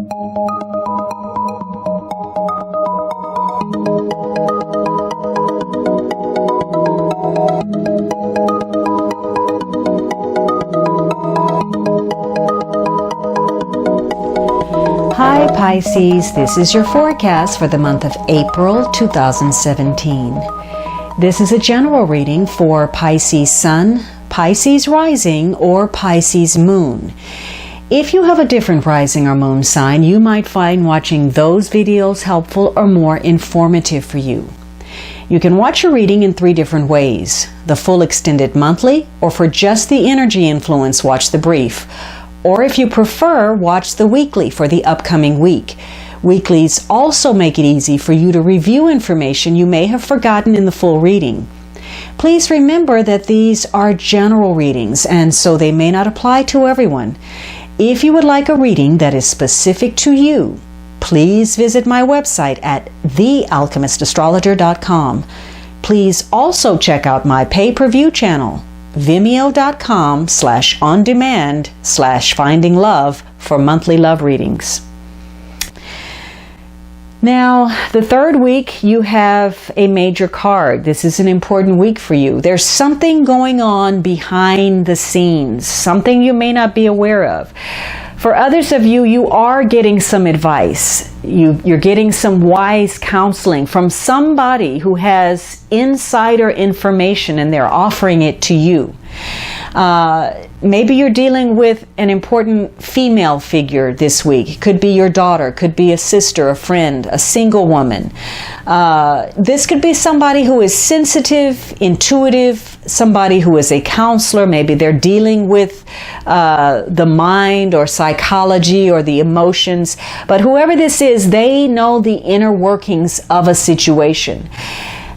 Hi Pisces, this is your forecast for the month of April 2017. This is a general reading for Pisces Sun, Pisces Rising, or Pisces Moon. If you have a different rising or moon sign, you might find watching those videos helpful or more informative for you. You can watch your reading in 3 different ways: the full extended monthly, or for just the energy influence, watch the brief. Or if you prefer, watch the weekly for the upcoming week. Weeklies also make it easy for you to review information you may have forgotten in the full reading. Please remember that these are general readings, and so they may not apply to everyone. If you would like a reading that is specific to you, please visit my website at thealchemistastrologer.com. Please also check out my pay-per-view channel, vimeo.com/on-demand/finding-love for monthly love readings. Now, the 3rd week, you have a major card. This is an important week for you. There's something going on behind the scenes, something you may not be aware of. For others of you, you are getting some advice. You're getting some wise counseling from somebody who has insider information and they're offering it to you. Maybe you're dealing with an important female figure this week. It could be your daughter, could be a sister, a friend, a single woman. This could be somebody who is sensitive, intuitive, somebody who is a counselor. Maybe they're dealing with the mind or psychology or the emotions. But whoever this is, they know the inner workings of a situation.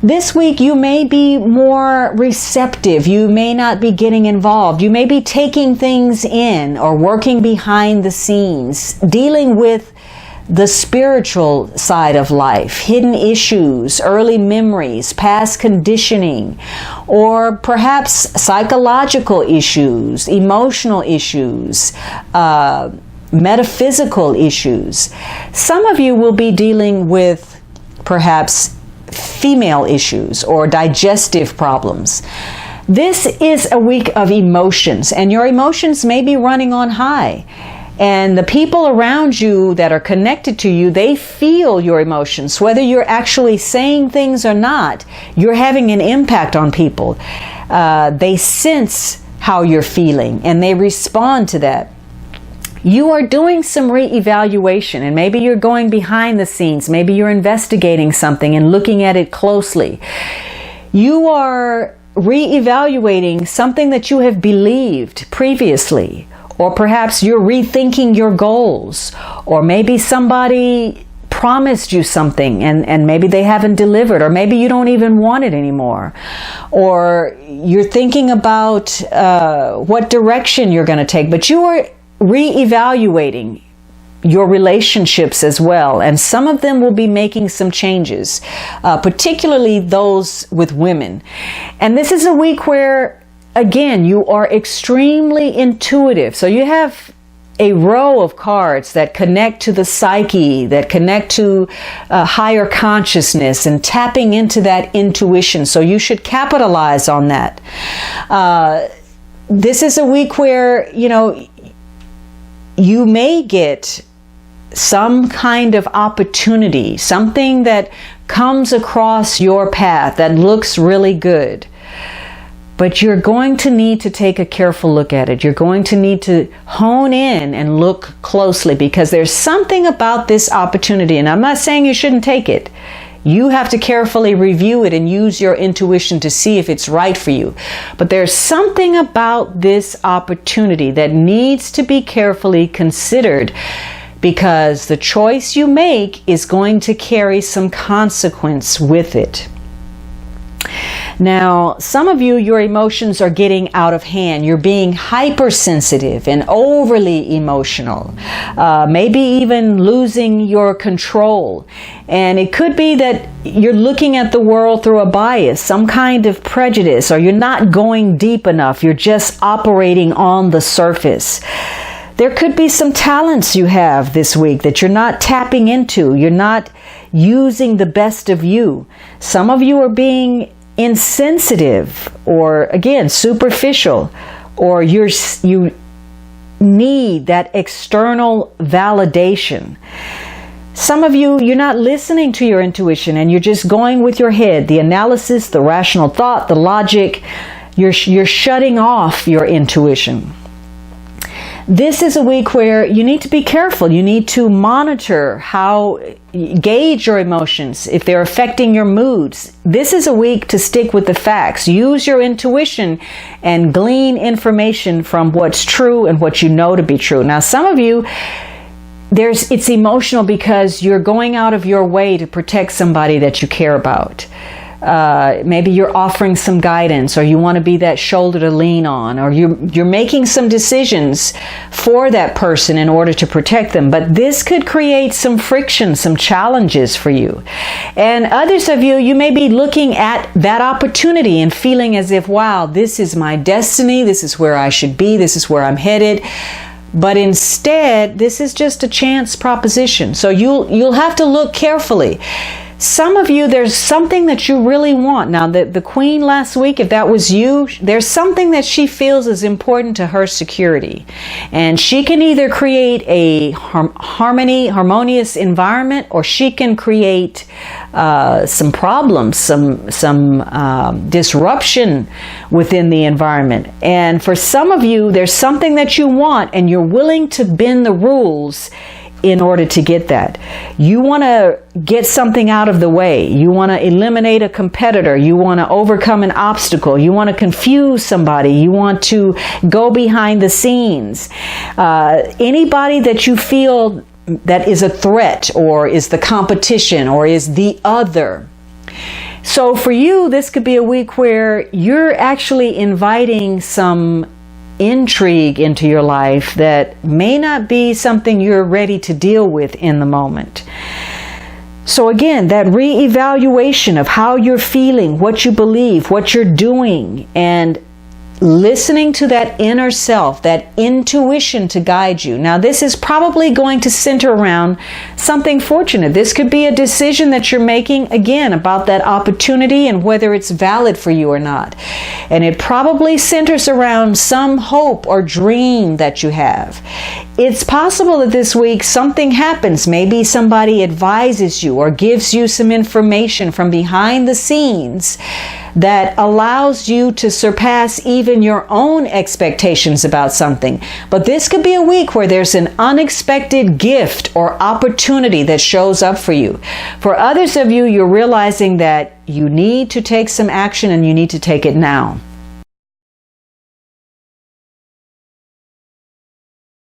This week you may be more receptive. You may not be getting involved. You may be taking things in or working behind the scenes, dealing with the spiritual side of life, hidden issues, early memories, past conditioning, or perhaps psychological issues, emotional issues, metaphysical issues. Some of you will be dealing with perhaps female issues or digestive problems. This is a week of emotions, and your emotions may be running on high. And the people around you that are connected to you, they feel your emotions. Whether you're actually saying things or not, you're having an impact on people. They sense how you're feeling, and they respond to that. You are doing some reevaluation, and maybe you're going behind the scenes. Maybe you're investigating something and looking at it closely. You are reevaluating something that you have believed previously, or perhaps you're rethinking your goals, or maybe somebody promised you something and maybe they haven't delivered, or maybe you don't even want it anymore, or you're thinking about what direction you're going to take, but you are reevaluating your relationships as well, and some of them will be making some changes, particularly those with women. And this is a week where, again, you are extremely intuitive. So you have a row of cards that connect to the psyche, that connect to higher consciousness and tapping into that intuition. So you should capitalize on that. This is a week where, you may get some kind of opportunity, something that comes across your path that looks really good. But you're going to need to take a careful look at it. You're going to need to hone in and look closely, because there's something about this opportunity, and I'm not saying you shouldn't take it. You have to carefully review it and use your intuition to see if it's right for you. But there's something about this opportunity that needs to be carefully considered, because the choice you make is going to carry some consequence with it. Now, some of you, your emotions are getting out of hand. You're being hypersensitive and overly emotional, maybe even losing your control. And it could be that you're looking at the world through a bias, some kind of prejudice, or you're not going deep enough. You're just operating on the surface. There could be some talents you have this week that you're not tapping into. You're not using the best of you. Some of you are being insensitive or, again, superficial, or you need that external validation. Some of you, you're not listening to your intuition and you're just going with your head, the analysis, the rational thought, the logic. You're shutting off your intuition. This is a week where you need to be careful. You need to monitor gauge your emotions, if they're affecting your moods. This is a week to stick with the facts. Use your intuition and glean information from what's true and what you know to be true. Now, some of you, it's emotional because you're going out of your way to protect somebody that you care about. Maybe you're offering some guidance, or you want to be that shoulder to lean on, or you're making some decisions for that person in order to protect them. But this could create some friction, some challenges for you. And others of you, you may be looking at that opportunity and feeling as if, wow, this is my destiny, this is where I should be, this is where I'm headed. But instead, this is just a chance proposition. So you'll have to look carefully. Some of you, there's something that you really want. Now, the Queen last week, if that was you, there's something that she feels is important to her security. And she can either create a harmonious environment, or she can create some problems, some disruption within the environment. And for some of you, there's something that you want, and you're willing to bend the rules in order to get that. You want to get something out of the way. You want to eliminate a competitor. You want to overcome an obstacle. You want to confuse somebody. You want to go behind the scenes. Anybody that you feel that is a threat, or is the competition, or is the other. So for you, this could be a week where you're actually inviting some intrigue into your life that may not be something you're ready to deal with in the moment. So again, that reevaluation of how you're feeling, what you believe, what you're doing, and listening to that inner self, that intuition to guide you. Now, this is probably going to center around something fortunate. This could be a decision that you're making, again, about that opportunity and whether it's valid for you or not. And it probably centers around some hope or dream that you have. It's possible that this week something happens. Maybe somebody advises you or gives you some information from behind the scenes that allows you to surpass even your own expectations about something. But this could be a week where there's an unexpected gift or opportunity that shows up for you. For others of you, you're realizing that you need to take some action, and you need to take it now.